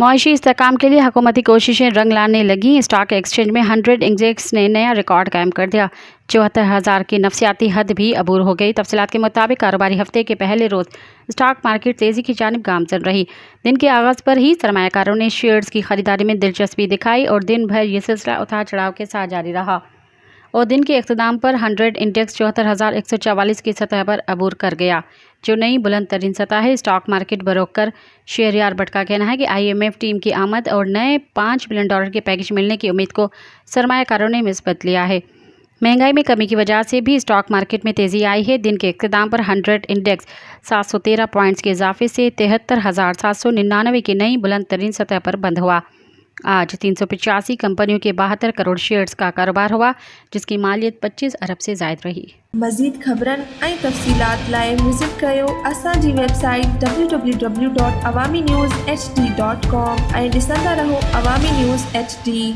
मुआशी इस्तेहकाम के लिए हुकूमती कोशिशें रंग लाने लगी। स्टॉक एक्सचेंज में 100 इंडेक्स ने नया रिकॉर्ड कायम कर दिया। 74,000 की नफसियाती हद भी अबूर हो गई। तफसीलात के मुताबिक कारोबारी हफ्ते के पहले रोज़ स्टॉक मार्केट तेज़ी की जानिब गामजन रही। दिन के आगाज़ पर ही सरमायाकारों ने शेयर्स की खरीदारी में दिलचस्पी दिखाई और दिन भर ये सिलसिला उतार चढ़ाव के साथ जारी रहा और दिन के इख्तिताम पर 100 इंडेक्स 74,144 की सतह पर अबूर कर गया, जो नई बुलंद तरीन सतह है। स्टॉक मार्केट बरोकर शेहरयार भट्ट का कहना है कि IMF टीम की आमद और नए $5 बिलियन के पैकेज मिलने की उम्मीद को सरमायाकारों ने मिसबत लिया है। महंगाई में कमी की वजह से भी स्टॉक मार्केट में तेज़ी आई है। दिन के इख्तिताम पर 100 इंडेक्स 713 पॉइंट्स के इजाफे से 73,799 की नई बुलंद तरीन सतह पर बंद हुआ। आज 385 कंपनियों के 72 करोड़ शेयर्स का कारोबार हुआ, जिसकी मालियत 25 अरब से ज़ायद रही। मज़ीद ख़बरन ऐं तफ़सीलात लाइ विज़िट कयो असांजी वेबसाइट www.awamiNewsHD.com ऐं ॾिसंदा रहो अवामी न्यूज़ HD।